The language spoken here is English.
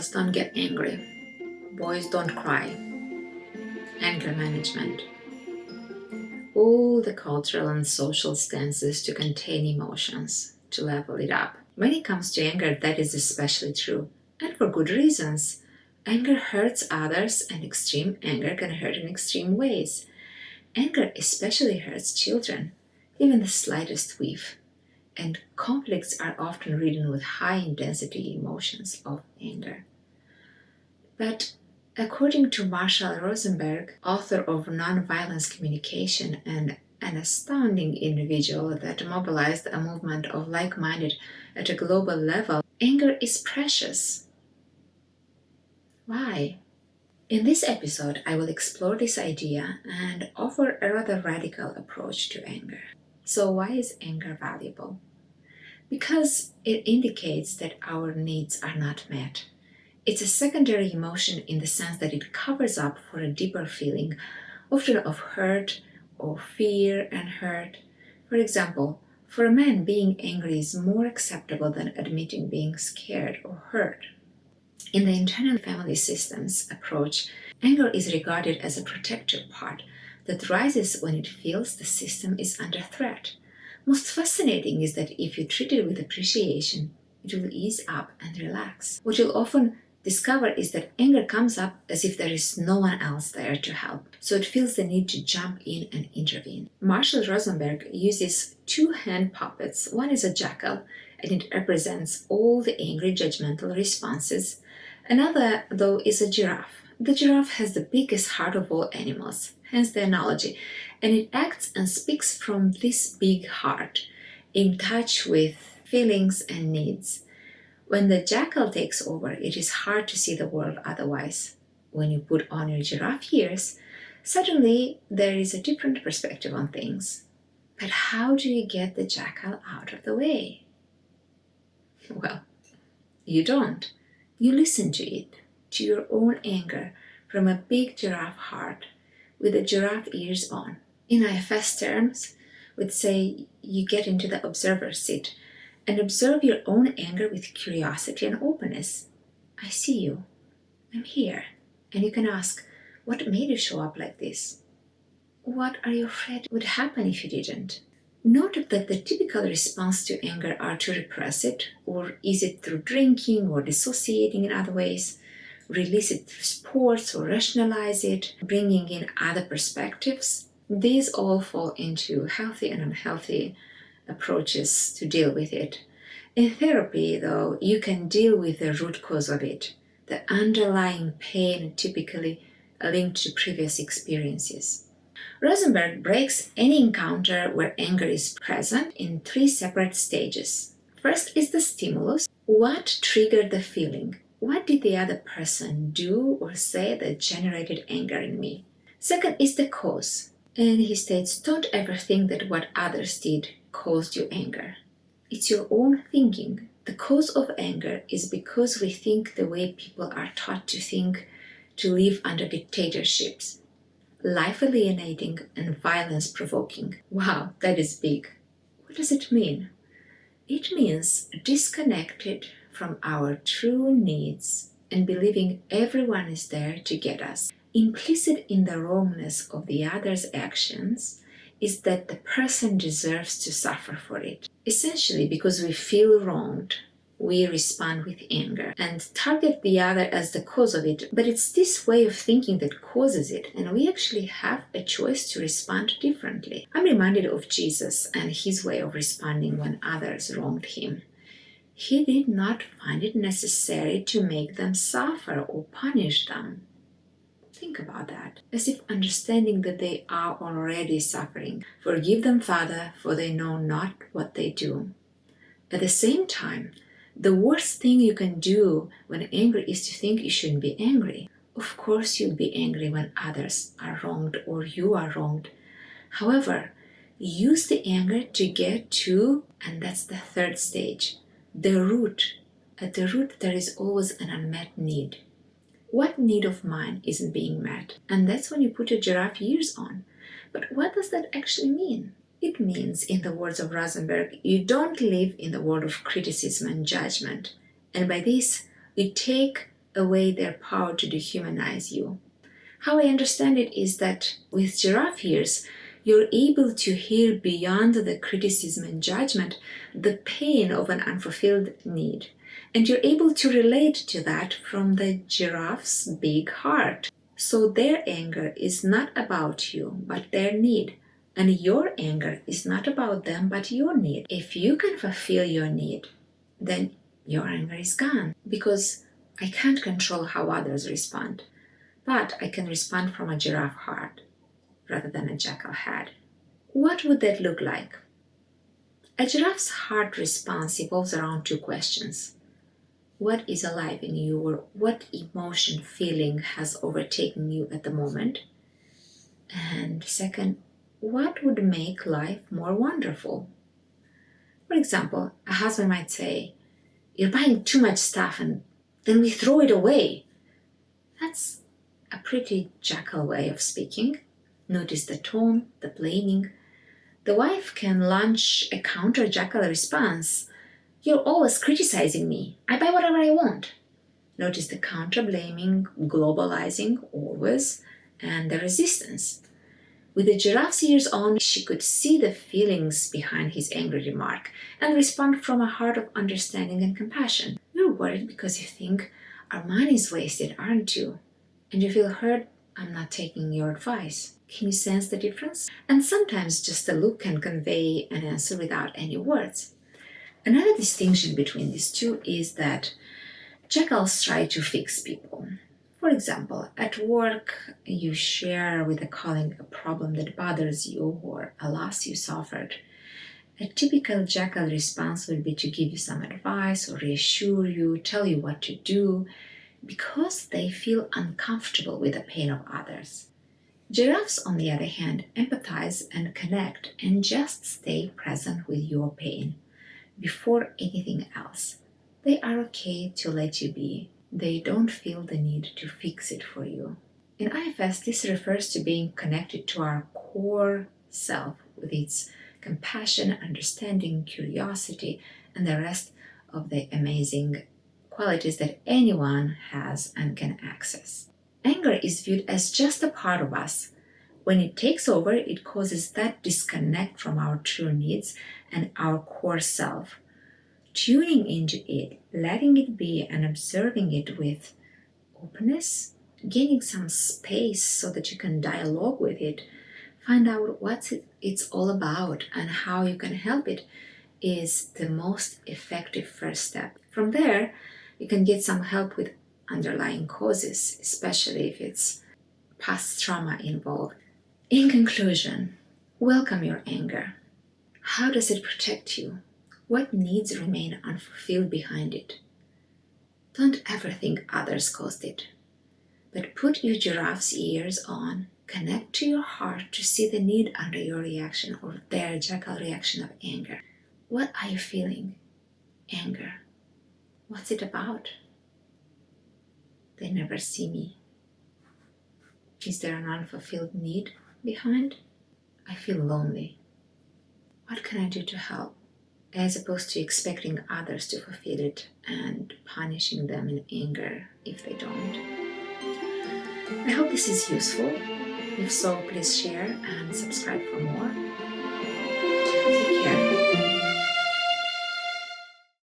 Girls don't get angry. Boys don't cry. Anger management. All the cultural and social stances to contain emotions, to level it up. When it comes to anger, that is especially true, and for good reasons. Anger hurts others, and extreme anger can hurt in extreme ways. Anger especially hurts children, even the slightest whiff. And conflicts are often ridden with high-intensity emotions of anger. But according to Marshall Rosenberg, author of Nonviolent Communication and an astounding individual that mobilized a movement of like-minded at a global level, anger is precious. Why? In this episode, I will explore this idea and offer a rather radical approach to anger. So why is anger valuable? Because it indicates that our needs are not met. It's a secondary emotion in the sense that it covers up for a deeper feeling, often of hurt or fear and hurt. For example, for a man, being angry is more acceptable than admitting being scared or hurt. In the internal family systems approach, anger is regarded as a protective part that rises when it feels the system is under threat. Most fascinating is that if you treat it with appreciation, it will ease up and relax. What you'll often discover is that anger comes up as if there is no one else there to help, so it feels the need to jump in and intervene. Marshall Rosenberg uses two hand puppets. One is a jackal, and it represents all the angry judgmental responses. Another, though, is a giraffe. The giraffe has the biggest heart of all animals, hence the analogy, and it acts and speaks from this big heart, in touch with feelings and needs. When the jackal takes over, it is hard to see the world otherwise. When you put on your giraffe ears, suddenly there is a different perspective on things. But how do you get the jackal out of the way? Well, you don't. You listen to it, to your own anger, from a big giraffe heart, with the giraffe ears on. In IFS terms, we'd say you get into the observer seat and observe your own anger with curiosity and openness. I see you. I'm here. And you can ask, what made you show up like this? What are you afraid would happen if you didn't? Note that the typical response to anger are to repress it, or ease it through drinking or dissociating in other ways, release it through sports or rationalize it, bringing in other perspectives. These all fall into healthy and unhealthy approaches to deal with it. In therapy, though, you can deal with the root cause of it, the underlying pain typically linked to previous experiences. Rosenberg breaks any encounter where anger is present in three separate stages. First is the stimulus. What triggered the feeling? What did the other person do or say that generated anger in me? Second is the cause. And he states, don't ever think that what others did caused you anger. It's your own thinking. The cause of anger is because we think the way people are taught to think, to live under dictatorships. Life alienating and violence provoking. Wow, that is big. What does it mean? It means disconnected from our true needs and believing everyone is there to get us. Implicit in the wrongness of the other's actions is that the person deserves to suffer for it. Essentially, because we feel wronged, we respond with anger and target the other as the cause of it. But it's this way of thinking that causes it, and we actually have a choice to respond differently. I'm reminded of Jesus and his way of responding when others wronged him. He did not find it necessary to make them suffer or punish them. Think about that, as if understanding that they are already suffering. Forgive them, Father, for they know not what they do. At the same time, the worst thing you can do when angry is to think you shouldn't be angry. Of course you'll be angry when others are wronged or you are wronged. However, use the anger to get to, and that's the third stage, the root. At the root there is always an unmet need. What need of mine isn't being met? And that's when you put your giraffe ears on. But what does that actually mean? It means, in the words of Rosenberg, you don't live in the world of criticism and judgment. And by this, you take away their power to dehumanize you. How I understand it is that with giraffe ears, you're able to hear beyond the criticism and judgment the pain of an unfulfilled need. And you're able to relate to that from the giraffe's big heart. So their anger is not about you, but their need. And your anger is not about them, but your need. If you can fulfill your need, then your anger is gone. Because I can't control how others respond, but I can respond from a giraffe heart rather than a jackal head. What would that look like? A giraffe's heart response evolves around two questions. What is alive in you, or what emotion, feeling has overtaken you at the moment? And second, what would make life more wonderful? For example, a husband might say, "You're buying too much stuff and then we throw it away." That's a pretty jackal way of speaking. Notice the tone, the blaming. The wife can launch a counter jackal response. "You're always criticizing me. I buy whatever I want." Notice the counter blaming, globalizing, always, and the resistance. With the giraffe's ears on, she could see the feelings behind his angry remark and respond from a heart of understanding and compassion. You're worried because you think our money is wasted, aren't you? And you feel hurt. I'm not taking your advice. Can you sense the difference? And sometimes just a look can convey an answer without any words. Another distinction between these two is that jackals try to fix people. For example, at work, you share with a colleague a problem that bothers you or a loss you suffered. A typical jackal response would be to give you some advice or reassure you, tell you what to do, because they feel uncomfortable with the pain of others. Giraffes, on the other hand, empathize and connect and just stay present with your pain before anything else. They are okay to let you be. They don't feel the need to fix it for you. In IFS, this refers to being connected to our core self with its compassion, understanding, curiosity, and the rest of the amazing qualities that anyone has and can access. Anger is viewed as just a part of us. When it takes over, it causes that disconnect from our true needs and our core self. Tuning into it, letting it be, and observing it with openness, gaining some space so that you can dialogue with it, find out what it's all about and how you can help it, is the most effective first step. From there, you can get some help with underlying causes, especially if it's past trauma involved. In conclusion, welcome your anger. How does it protect you? What needs remain unfulfilled behind it? Don't ever think others caused it, but put your giraffe's ears on, connect to your heart to see the need under your reaction or their jackal reaction of anger. What are you feeling? Anger. What's it about? They never see me. Is there an unfulfilled need behind? I feel lonely. What can I do to help? As opposed to expecting others to fulfill it and punishing them in anger if they don't. I hope this is useful. If so, please share and subscribe for more.